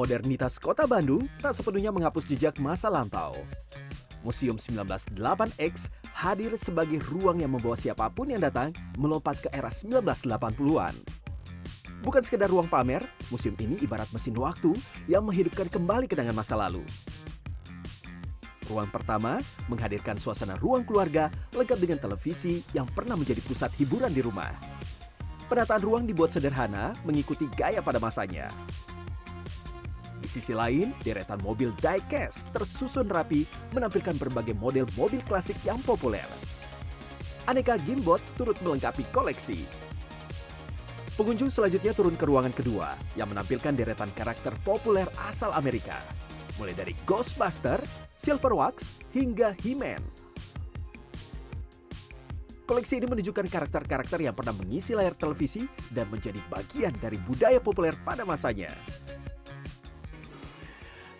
Modernitas kota Bandung tak sepenuhnya menghapus jejak masa lampau. Museum 1908X hadir sebagai ruang yang membawa siapapun yang datang melompat ke era 1980-an. Bukan sekedar ruang pamer, museum ini ibarat mesin waktu yang menghidupkan kembali kenangan masa lalu. Ruang pertama menghadirkan suasana ruang keluarga lengkap dengan televisi yang pernah menjadi pusat hiburan di rumah. Penataan ruang dibuat sederhana mengikuti gaya pada masanya. Di sisi lain, deretan mobil diecast tersusun rapi menampilkan berbagai model mobil klasik yang populer. Aneka gamebot turut melengkapi koleksi. Pengunjung selanjutnya turun ke ruangan kedua yang menampilkan deretan karakter populer asal Amerika, mulai dari Ghostbuster, Silverwax, hingga He-Man. Koleksi ini menunjukkan karakter-karakter yang pernah mengisi layar televisi dan menjadi bagian dari budaya populer pada masanya.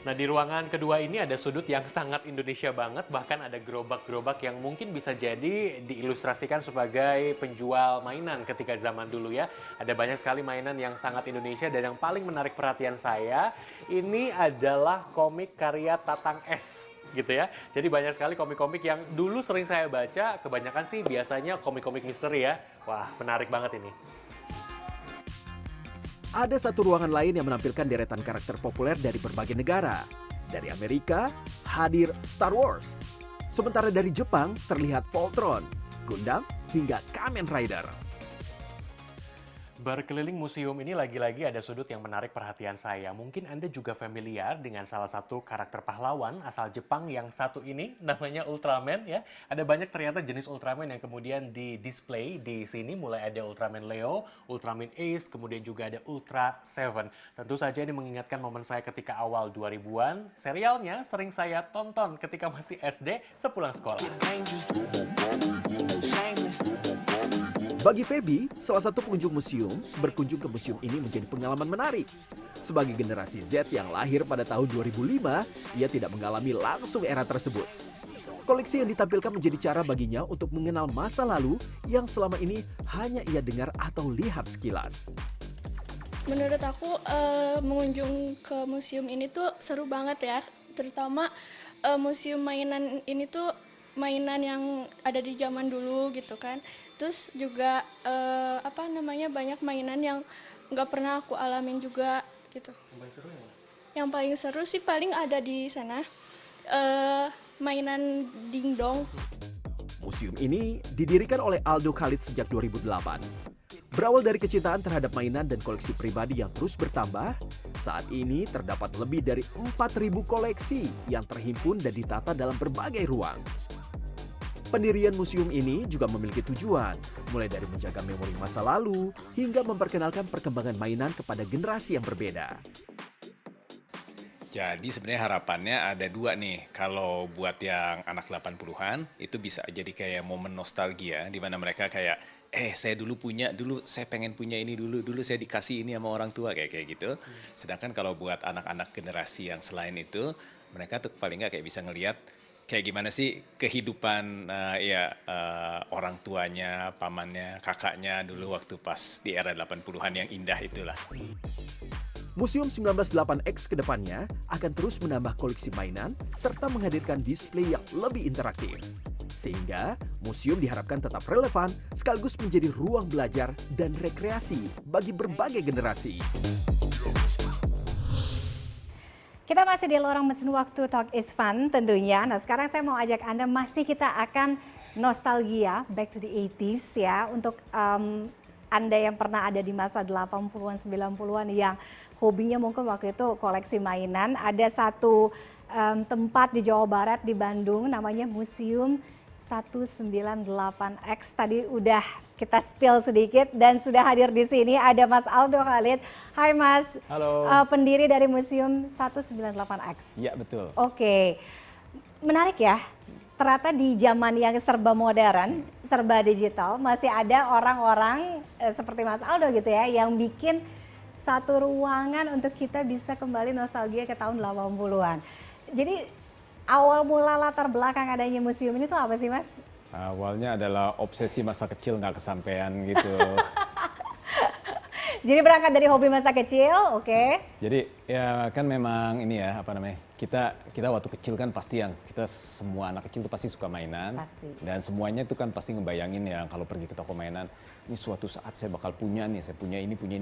Nah, di ruangan kedua ini ada sudut yang sangat Indonesia banget, bahkan ada gerobak-gerobak yang mungkin bisa jadi diilustrasikan sebagai penjual mainan ketika zaman dulu ya. Ada banyak sekali mainan yang sangat Indonesia dan yang paling menarik perhatian saya, ini adalah komik karya Tatang S. Gitu ya. Jadi banyak sekali komik-komik yang dulu sering saya baca, kebanyakan sih biasanya komik-komik misteri ya. Wah, menarik banget ini. Ada satu ruangan lain yang menampilkan deretan karakter populer dari berbagai negara. Dari Amerika, hadir Star Wars. Sementara dari Jepang, terlihat Voltron, Gundam, hingga Kamen Rider. Berkeliling museum ini lagi-lagi ada sudut yang menarik perhatian saya. Mungkin Anda juga familiar dengan salah satu karakter pahlawan asal Jepang yang satu ini, namanya Ultraman ya. Ada banyak ternyata jenis Ultraman yang kemudian di-display di sini. Mulai ada Ultraman Leo, Ultraman Ace, kemudian juga ada Ultra Seven. Tentu saja ini mengingatkan momen saya ketika awal 2000-an. Serialnya sering saya tonton ketika masih SD sepulang sekolah. Bagi Feby, salah satu pengunjung museum, berkunjung ke museum ini menjadi pengalaman menarik. Sebagai generasi Z yang lahir pada tahun 2005, ia tidak mengalami langsung era tersebut. Koleksi yang ditampilkan menjadi cara baginya untuk mengenal masa lalu yang selama ini hanya ia dengar atau lihat sekilas. Menurut aku, mengunjung ke museum ini tuh seru banget ya. Terutama museum mainan ini tuh mainan yang ada di zaman dulu gitu kan. Terus juga banyak mainan yang nggak pernah aku alamin juga gitu. Yang paling seru ya? Yang paling seru sih paling ada di sana mainan dingdong. Museum ini didirikan oleh Aldo Khalid sejak 2008. Berawal dari kecintaan terhadap mainan dan koleksi pribadi yang terus bertambah, saat ini terdapat lebih dari 4.000 koleksi yang terhimpun dan ditata dalam berbagai ruang. Pendirian museum ini juga memiliki tujuan, mulai dari menjaga memori masa lalu hingga memperkenalkan perkembangan mainan kepada generasi yang berbeda. Jadi sebenarnya harapannya ada dua nih. Kalau buat yang anak 80-an itu bisa jadi kayak momen nostalgia di mana mereka kayak saya dulu saya pengen punya ini dulu saya dikasih ini sama orang tua kayak gitu. Sedangkan kalau buat anak-anak generasi yang selain itu, mereka tuh paling nggak kayak bisa ngelihat kayak gimana sih kehidupan orang tuanya, pamannya, kakaknya dulu waktu pas di era 80-an yang indah itulah. Museum 1908X ke depannya akan terus menambah koleksi mainan serta menghadirkan display yang lebih interaktif. Sehingga museum diharapkan tetap relevan sekaligus menjadi ruang belajar dan rekreasi bagi berbagai generasi. Kita masih di lorong mesin waktu Talk is Fun tentunya. Nah sekarang saya mau ajak Anda kita akan nostalgia back to the 80s ya. Untuk Anda yang pernah ada di masa 80-an 90-an yang hobinya mungkin waktu itu koleksi mainan. Ada satu tempat di Jawa Barat di Bandung namanya Museum 198X. Tadi udah kita spill sedikit dan sudah hadir di sini ada Mas Aldo Khalid. Hai Mas. Halo. Pendiri dari Museum 198X. Iya betul. Oke. Menarik ya. Ternyata di zaman yang serba modern, serba digital, masih ada orang-orang seperti Mas Aldo gitu ya yang bikin satu ruangan untuk kita bisa kembali nostalgia ke tahun 80-an. Jadi awal mula latar belakang adanya museum ini tuh apa sih Mas? Awalnya adalah obsesi masa kecil nggak kesampaian gitu. Jadi berangkat dari hobi masa kecil, oke. Jadi ya kan memang ini ya apa namanya, kita waktu kecil kan pasti yang kita semua anak kecil tuh pasti suka mainan. Pasti. Dan semuanya itu kan pasti ngebayangin ya kalau pergi ke toko mainan, ini suatu saat saya bakal punya nih, saya punya ini, punya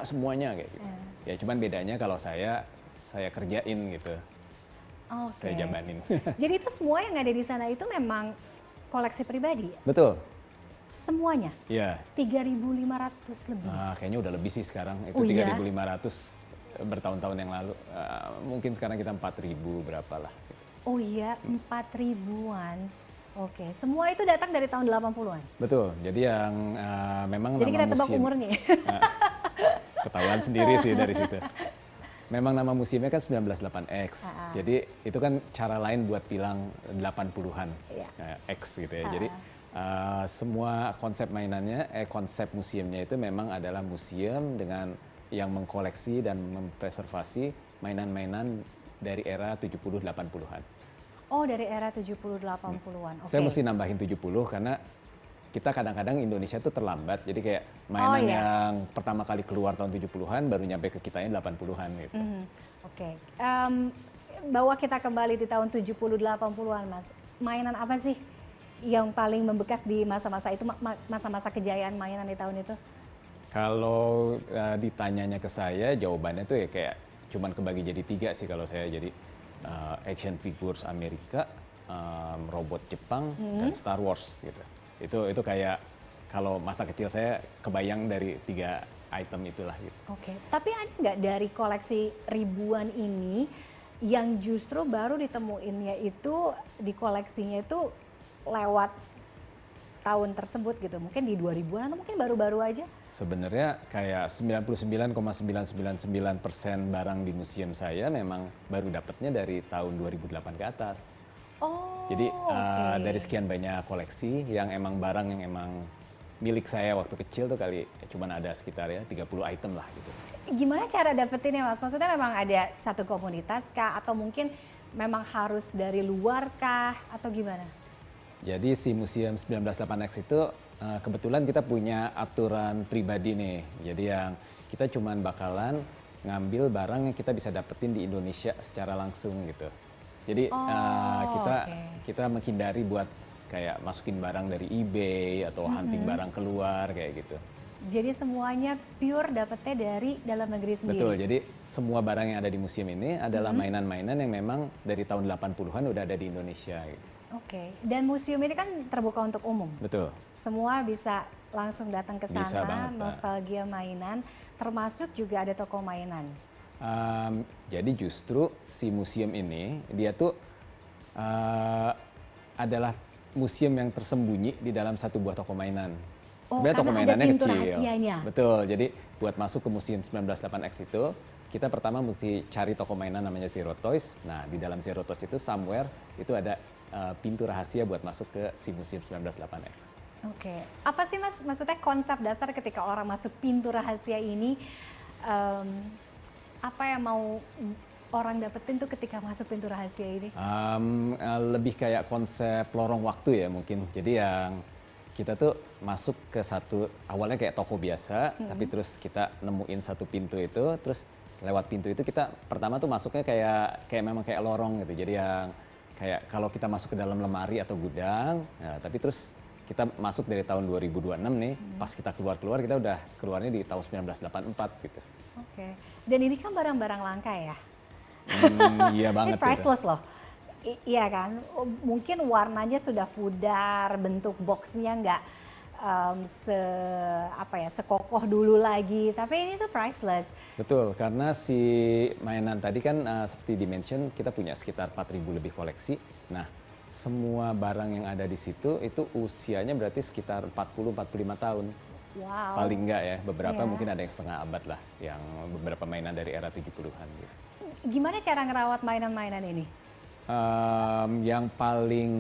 semuanya kayak gitu. Ya cuman bedanya kalau saya kerjain gitu, Oke. saya jamanin. Jadi itu semua yang ada di sana itu memang koleksi pribadi? Betul, Semuanya? iya. 3.500 lebih? Kayaknya udah lebih sih sekarang, itu Oh iya? 3.500 bertahun-tahun yang lalu. Mungkin sekarang kita 4.000 berapa lah. Oh iya, 4.000-an. Oke, semua itu datang dari tahun 80-an? Betul, jadi yang memang Jadi nama kita tebak museum, umurnya. ketahuan sendiri sih dari situ. Memang nama museumnya kan 198X, jadi itu kan cara lain buat bilang 80-an, Iya. X gitu ya. Jadi semua konsep mainannya, konsep museumnya itu memang adalah museum dengan yang mengkoleksi dan mempreservasi mainan-mainan dari era 70-80-an. Oh, dari era 70-80-an. Oke. Saya mesti nambahin 70 karena kita kadang-kadang Indonesia tuh terlambat. Jadi kayak mainan iya. yang pertama kali keluar tahun 70-an baru nyampe ke kitanya 80-an gitu. Oke. Bawa kita kembali di tahun 70-80-an, Mas. Mainan apa sih yang paling membekas di masa-masa itu, masa-masa kejayaan mainan di tahun itu? Kalau ditanyanya ke saya, jawabannya tuh ya kayak cuman kebagi jadi 3 sih kalau saya. Jadi action figures Amerika, robot Jepang, dan Star Wars gitu. Itu kayak kalau masa kecil saya kebayang dari 3 item itulah gitu. Oke, tapi ada nggak dari koleksi ribuan ini yang justru baru ditemuinnya itu di koleksinya itu lewat tahun tersebut gitu, mungkin di 2000-an atau mungkin baru-baru aja? Sebenarnya kayak 99,999% barang di museum saya memang baru dapatnya dari tahun 2008 ke atas. Oh, Jadi oke. dari sekian banyak koleksi yang emang barang yang emang milik saya waktu kecil tuh kali cuman ada sekitar ya 30 item lah gitu. Gimana cara dapetinnya, Mas? Maksudnya memang ada satu komunitas kah atau mungkin memang harus dari luar kah atau gimana? Jadi si Museum 198X itu kebetulan kita punya aturan pribadi nih. Jadi yang kita cuman bakalan ngambil barang yang kita bisa dapetin di Indonesia secara langsung gitu. Jadi kita menghindari buat kayak masukin barang dari eBay atau hunting barang keluar kayak gitu. Jadi semuanya pure dapetnya dari dalam negeri sendiri? Betul, jadi semua barang yang ada di museum ini adalah mainan-mainan yang memang dari tahun 80-an udah ada di Indonesia gitu. Oke, dan museum ini kan terbuka untuk umum? Betul. Semua bisa langsung datang ke Bisa sana, banget, Pak. nostalgia mainan, termasuk juga ada toko mainan. Jadi justru si museum ini dia tuh adalah museum yang tersembunyi di dalam satu buah toko mainan. Oh, Sebenarnya toko karena ada mainannya pintu kecil. rahasianya. Betul. Jadi buat masuk ke museum 198X itu kita pertama mesti cari toko mainan namanya Zero Toys. Nah, di dalam Zero Toys itu somewhere itu ada pintu rahasia buat masuk ke si museum 198X. Oke, apa sih Mas, maksudnya konsep dasar ketika orang masuk pintu rahasia ini, apa yang mau orang dapetin tuh ketika masuk pintu rahasia ini? Lebih kayak konsep lorong waktu ya mungkin. Jadi yang kita tuh masuk ke satu, awalnya kayak toko biasa, tapi terus kita nemuin satu pintu itu, terus lewat pintu itu kita pertama tuh masuknya kayak memang kayak lorong gitu. Jadi yang kayak kalau kita masuk ke dalam lemari atau gudang, nah, tapi terus kita masuk dari tahun 2026 nih, pas kita keluar kita udah keluarnya di tahun 1984 gitu. Oke, dan ini kan barang-barang langka ya? Iya banget. Ini priceless loh. Iya kan, mungkin warnanya sudah pudar, bentuk boxnya nggak sekokoh dulu lagi, tapi ini tuh priceless. Betul, karena si mainan tadi kan seperti dimention kita punya sekitar 4.000 lebih koleksi. Nah, semua barang yang ada di situ itu usianya berarti sekitar 40-45 tahun. Wow. Paling enggak ya, beberapa Iya. mungkin ada yang setengah abad lah, yang beberapa mainan dari era 70-an gitu. Gimana cara ngerawat mainan-mainan ini? Yang paling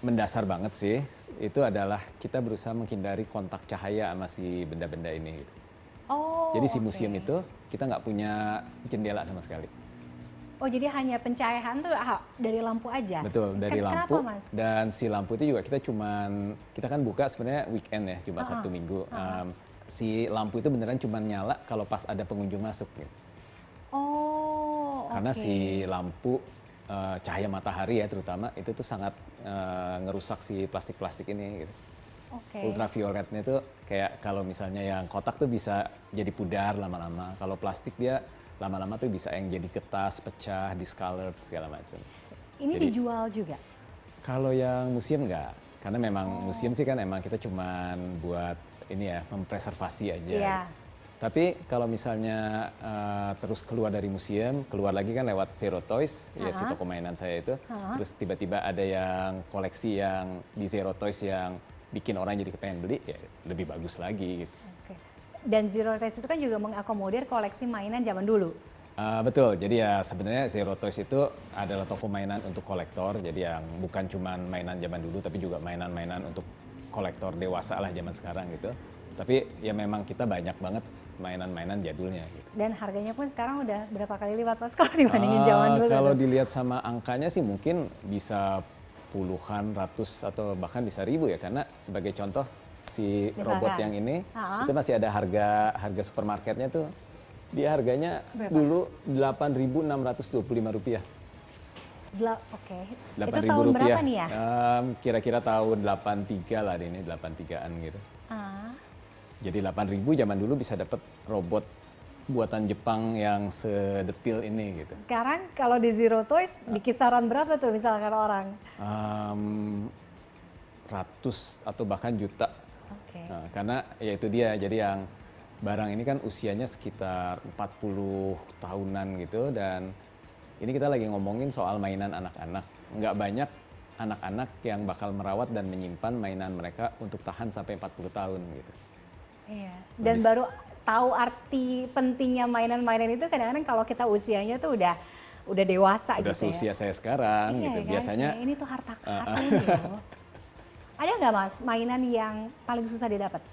mendasar banget sih, itu adalah kita berusaha menghindari kontak cahaya sama si benda-benda ini. Gitu. Oh, Jadi si oke. museum itu kita nggak punya jendela sama sekali. Oh, jadi hanya pencahayaan tuh dari lampu aja? Betul, dari lampu. Kenapa, Mas? Dan si lampu itu juga kita kan buka sebenarnya weekend ya, cuma Sabtu Minggu. si lampu itu beneran cuma nyala kalau pas ada pengunjung masuk gitu. Oh, Karena oke. si lampu cahaya matahari ya terutama itu tuh sangat ngerusak si plastik-plastik ini gitu. Oke. Ultravioletnya tuh kayak kalau misalnya yang kotak tuh bisa jadi pudar lama-lama. Kalau plastik dia lama-lama tuh bisa yang jadi kertas, pecah, discolored segala macam. Ini Jadi- dijual juga? Kalau yang museum enggak, karena memang museum sih kan emang kita cuman buat ini ya mempreservasi aja. Iya. Tapi kalau misalnya terus keluar dari museum, keluar lagi kan lewat Zero Toys, ya si toko mainan saya itu. Terus tiba-tiba ada yang koleksi yang di Zero Toys yang bikin orang jadi kepengen beli, ya lebih bagus lagi. Gitu. Oke. Dan Zero Toys itu kan juga mengakomodir koleksi mainan zaman dulu. Betul, jadi ya sebenarnya Zero Toys itu adalah toko mainan untuk kolektor, jadi yang bukan cuma mainan zaman dulu, tapi juga mainan-mainan untuk kolektor dewasa lah zaman sekarang gitu. Tapi ya memang kita banyak banget mainan-mainan jadulnya gitu. Dan harganya pun sekarang udah berapa kali lipat Mas kalau dibandingin zaman dulu? Kalau tuh? dilihat sama angkanya sih mungkin bisa puluhan, ratus atau bahkan bisa ribu ya, karena sebagai contoh si Misalkan? robot yang ini itu masih ada harga supermarketnya tuh. Dia harganya Berapa? dulu Rp8.625. Oke. Itu 8.000 tahun rupiah. berapa nih ya? Kira-kira tahun 83 lah ini, 83-an gitu. Ah, Jadi 8.000 zaman dulu bisa dapat robot buatan Jepang yang sedetil ini gitu. sekarang kalau di Zero Toys di kisaran berapa tuh misalkan orang? Ratus atau bahkan juta. Oke. Nah, karena ya itu dia, jadi yang barang ini kan usianya sekitar 40 tahunan gitu, dan ini kita lagi ngomongin soal mainan anak-anak. Nggak banyak anak-anak yang bakal merawat dan menyimpan mainan mereka untuk tahan sampai 40 tahun gitu. Iya. Dan baru tahu arti pentingnya mainan-mainan itu kadang-kadang kalau kita usianya tuh udah dewasa Udah gitu ya. seusia saya sekarang Iya gitu. kan? Biasanya Kayak ini tuh harta karun loh. Ada nggak Mas mainan yang paling susah didapat?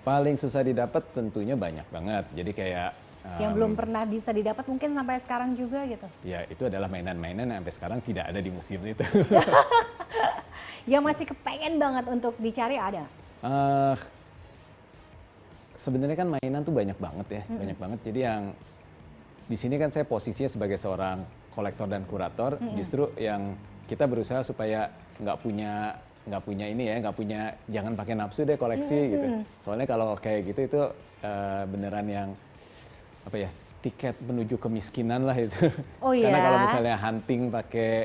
paling susah didapat tentunya banyak banget. Jadi kayak Yang belum pernah bisa didapat mungkin sampai sekarang juga gitu. ya itu adalah mainan-mainan yang sampai sekarang tidak ada di museum itu. Yang masih kepengen banget untuk dicari ada? Eh, Sebenarnya kan mainan tuh banyak banget ya, banyak banget. Jadi yang di sini kan saya posisinya sebagai seorang kolektor dan kurator, justru yang kita berusaha supaya nggak punya ini ya, jangan pakai nafsu deh koleksi gitu. Soalnya kalau kayak gitu itu beneran yang apa ya, tiket menuju kemiskinan lah itu. Oh Karena iya? kalau misalnya hunting pakai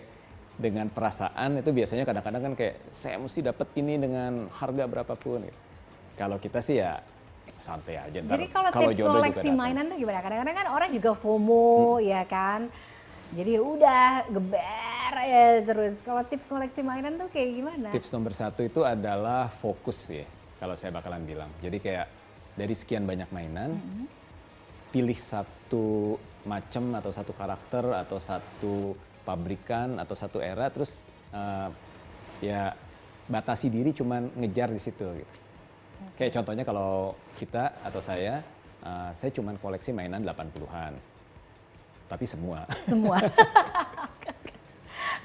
dengan perasaan itu biasanya kadang-kadang kan kayak saya mesti dapat ini dengan harga berapapun. Gitu. Kalau kita sih ya santai aja. Ntar Jadi kalau tips jodoh juga koleksi datang. mainan tuh gimana? Kadang-kadang kan orang juga FOMO ya kan. Jadi udah geber ya terus. Kalau tips koleksi mainan tuh kayak gimana? Tips nomor 1 itu adalah fokus ya, kalau saya bakalan bilang. Jadi kayak dari sekian banyak mainan, pilih satu macam atau satu karakter atau satu pabrikan atau satu era, terus ya batasi diri cuman ngejar di situ gitu. Kayak contohnya kalau kita atau saya cuman koleksi mainan 80-an. Tapi semua. Semua.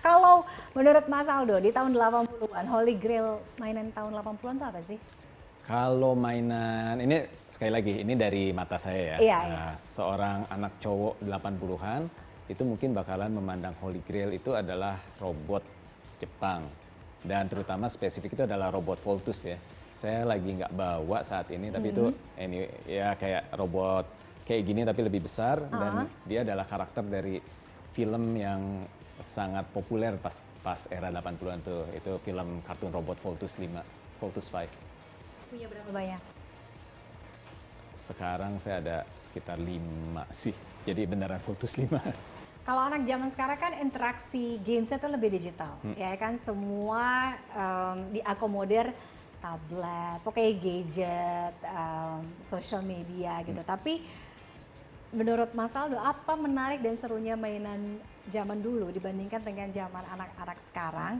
Kalau menurut Mas Aldo di tahun 80-an, Holy Grail mainan tahun 80-an itu apa sih? Kalau mainan, ini sekali lagi, ini dari mata saya ya. Iya, Nah, seorang anak cowok 80-an, itu mungkin bakalan memandang Holy Grail itu adalah robot Jepang. Dan terutama spesifik itu adalah robot Voltus ya. Saya lagi nggak bawa saat ini, tapi itu ini ya kayak robot kayak gini tapi lebih besar. Dan dia adalah karakter dari film yang sangat populer pas era 80-an tuh. Itu film kartun robot Voltus 5, Voltus 5. Punya berapa banyak? Sekarang saya ada sekitar 5 sih. Jadi beneran Voltus 5. Kalau anak zaman sekarang kan interaksi gamesnya tuh lebih digital, ya kan semua diakomodir tablet, pokoknya gadget, social media gitu. Tapi menurut Mas Aldo, apa menarik dan serunya mainan zaman dulu dibandingkan dengan zaman anak-anak sekarang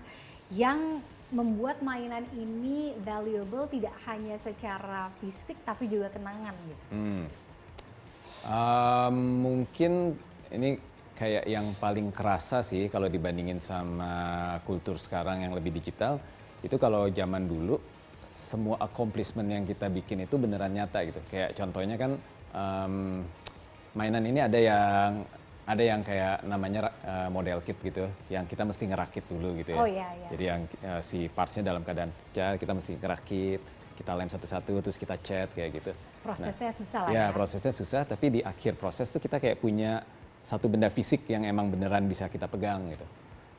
yang membuat mainan ini valuable tidak hanya secara fisik tapi juga kenangan gitu? Mungkin ini kayak yang paling kerasa sih kalau dibandingin sama kultur sekarang yang lebih digital. Itu kalau zaman dulu semua accomplishment yang kita bikin itu beneran nyata gitu. Kayak contohnya kan mainan ini ada yang kayak namanya model kit gitu, yang kita mesti ngerakit dulu gitu ya. Oh iya, iya. Jadi yang si partsnya dalam keadaan pecah, kita mesti ngerakit, kita lem satu-satu, terus kita cat kayak gitu. Prosesnya susah lah Ya, ya. prosesnya susah, tapi di akhir proses tuh kita kayak punya satu benda fisik yang emang beneran bisa kita pegang gitu.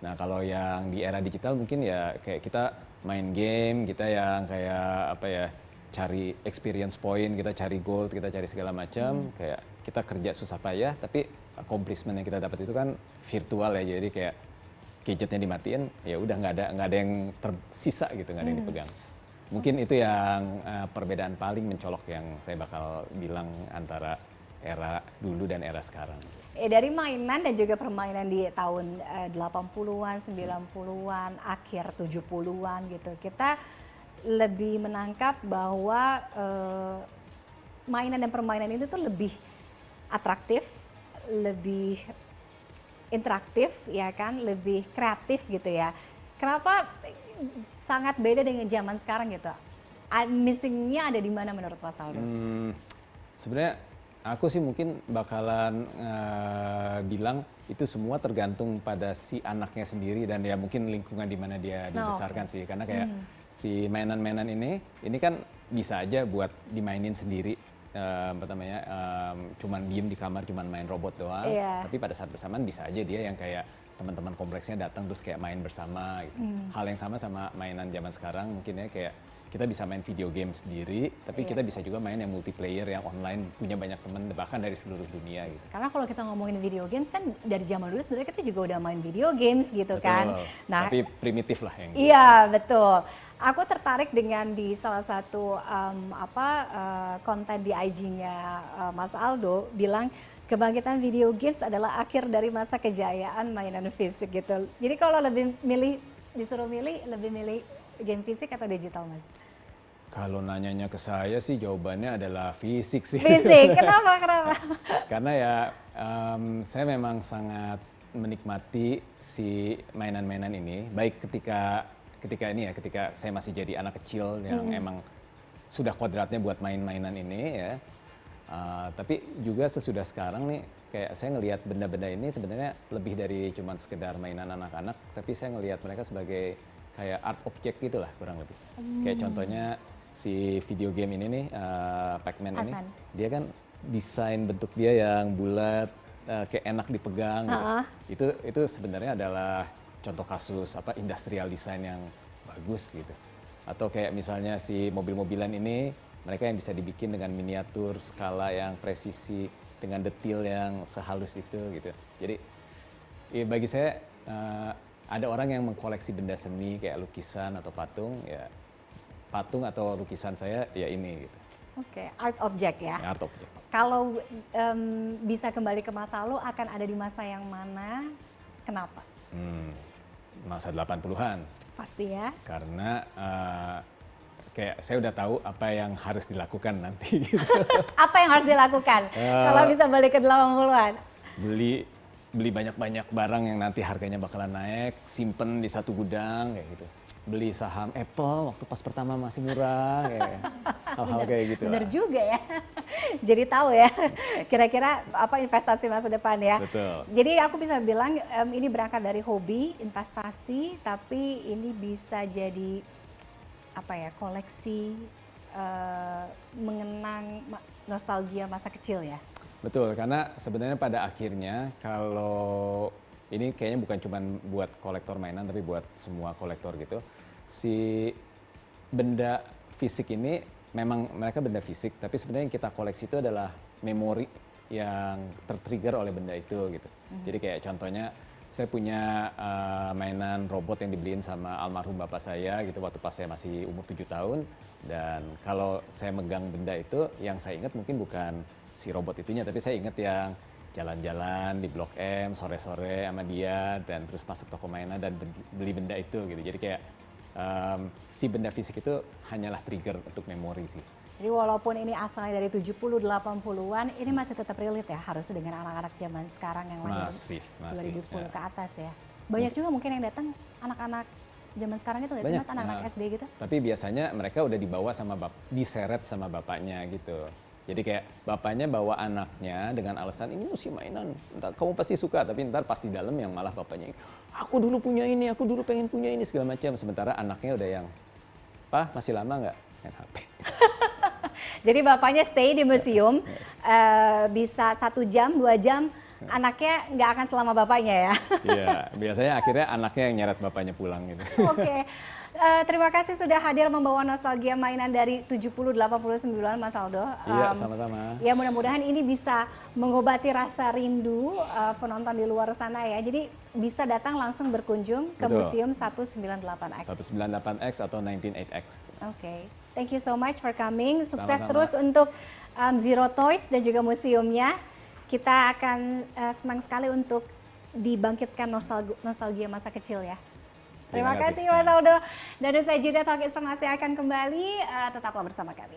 Nah, kalau yang di era digital mungkin ya kayak kita main game, kita yang kayak apa ya, cari experience point, kita cari gold, kita cari segala macam, kayak kita kerja susah payah, tapi accomplishment yang kita dapat itu kan virtual ya, jadi kayak gadgetnya dimatiin, ya udah nggak ada yang tersisa gitu, nggak ada yang dipegang. Mungkin itu yang perbedaan paling mencolok yang saya bakal bilang antara era dulu dan era sekarang. Dari mainan dan juga permainan di tahun 80-an, 90-an, akhir 70-an gitu, kita lebih menangkap bahwa mainan dan permainan itu tuh lebih atraktif, lebih interaktif ya kan, lebih kreatif gitu ya. Kenapa sangat beda dengan zaman sekarang gitu? Missingnya ada di mana menurut Mas Aldo? Sebenarnya aku sih mungkin bakalan bilang itu semua tergantung pada si anaknya sendiri dan ya mungkin lingkungan di mana dia dibesarkan sih. Karena kayak si mainan-mainan ini kan bisa aja buat dimainin sendiri. Cuman diem di kamar, cuman main robot doang. Iya. Tapi pada saat bersamaan bisa aja dia yang kayak teman-teman kompleksnya datang terus kayak main bersama gitu. Hal yang sama mainan zaman sekarang mungkin ya, kayak kita bisa main video game sendiri, tapi kita bisa juga main yang multiplayer, yang online, punya banyak teman bahkan dari seluruh dunia gitu. Karena kalau kita ngomongin video games kan dari zaman dulu sebenarnya kita juga udah main video games gitu kan. Nah, tapi primitif lah yang iya betul. Aku tertarik dengan di salah satu konten di IG-nya Mas Aldo bilang kebangkitan video games adalah akhir dari masa kejayaan mainan fisik gitu. Jadi kalau disuruh milih, lebih milih game fisik atau digital, Mas? Kalau nanyanya ke saya sih jawabannya adalah fisik sih. Fisik, kenapa? Karena ya saya memang sangat menikmati si mainan-mainan ini, baik ketika saya masih jadi anak kecil yang emang sudah kodratnya buat main-mainan ini ya. Tapi juga sesudah sekarang nih, kayak saya ngelihat benda-benda ini sebenarnya lebih dari cuman sekedar mainan anak-anak, tapi saya ngelihat mereka sebagai kayak art object gitulah kurang lebih. Kayak contohnya si video game ini nih, Pac-Man ini, dia kan desain bentuk dia yang bulat, kayak enak dipegang gitu. Itu sebenarnya adalah contoh kasus industrial design yang bagus gitu. Atau kayak misalnya si mobil-mobilan ini, mereka yang bisa dibikin dengan miniatur, skala yang presisi, dengan detail yang sehalus itu gitu. Jadi ya bagi saya ada orang yang mengkoleksi benda seni kayak lukisan atau patung, ya patung atau lukisan saya ya ini gitu. Oke, art object ya. Art object. Kalau bisa kembali ke masa lalu akan ada di masa yang mana? Kenapa? Masa 80-an. Pasti ya. Karena kayak saya udah tahu apa yang harus dilakukan nanti gitu. Apa yang harus dilakukan kalau bisa balik ke 80-an? Beli banyak-banyak barang yang nanti harganya bakalan naik, simpen di satu gudang kayak gitu. Beli saham Apple waktu pas pertama masih murah, kayak hal-hal kayak gitu. Bener juga ya. Jadi tahu ya kira-kira apa investasi masa depan ya. Betul. Jadi aku bisa bilang ini berangkat dari hobi, investasi, tapi ini bisa jadi koleksi, mengenang nostalgia masa kecil ya. Betul, karena sebenarnya pada akhirnya kalau ini kayaknya bukan cuma buat kolektor mainan tapi buat semua kolektor gitu. Si benda fisik ini memang mereka benda fisik, tapi sebenarnya yang kita koleksi itu adalah memori yang tertrigger oleh benda itu gitu. Jadi kayak contohnya saya punya mainan robot yang dibeliin sama almarhum bapak saya gitu waktu pas saya masih umur 7 tahun, dan kalau saya megang benda itu yang saya ingat mungkin bukan si robot itunya, tapi saya ingat yang jalan-jalan di Blok M sore-sore sama dia dan terus masuk toko mainan dan beli benda itu gitu. Jadi kayak si benda fisik itu hanyalah trigger untuk memori sih. Jadi walaupun ini asalnya dari 70-80-an, ini masih tetap relate ya harus dengan anak-anak zaman sekarang yang lahir Masih 2010 ya. ke atas ya. Banyak juga mungkin yang datang anak-anak zaman sekarang itu nggak sih Banyak. Mas, anak-anak Nah, SD gitu? Tapi biasanya mereka udah dibawa sama diseret sama bapaknya gitu. Jadi kayak bapaknya bawa anaknya dengan alasan ini musim mainan, ntar kamu pasti suka, tapi ntar pas di dalam yang malah bapaknya, aku dulu punya ini, aku dulu pengen punya ini segala macam. Sementara anaknya udah yang, Pak masih lama nggak main HP? Jadi bapaknya stay di museum, bisa 1 jam, 2 jam, anaknya nggak akan selama bapaknya ya. Iya, biasanya akhirnya anaknya yang nyeret bapaknya pulang gitu. Oke, terima kasih sudah hadir membawa nostalgia mainan dari 70-80-90-an Mas Aldo. Iya, sama-sama. Ya mudah-mudahan ini bisa mengobati rasa rindu penonton di luar sana ya. Jadi bisa datang langsung berkunjung ke Betul. Museum 198X. 198X atau 198X. Oke, thank you so much for coming. Sukses Sama-sama. terus untuk Zero Toys dan juga museumnya. Kita akan senang sekali untuk dibangkitkan nostalgia masa kecil ya. Terima Terima kasih. kasih Mas Aldo. Dan usai jeda Talk is Fun masih akan kembali. Tetaplah bersama kami.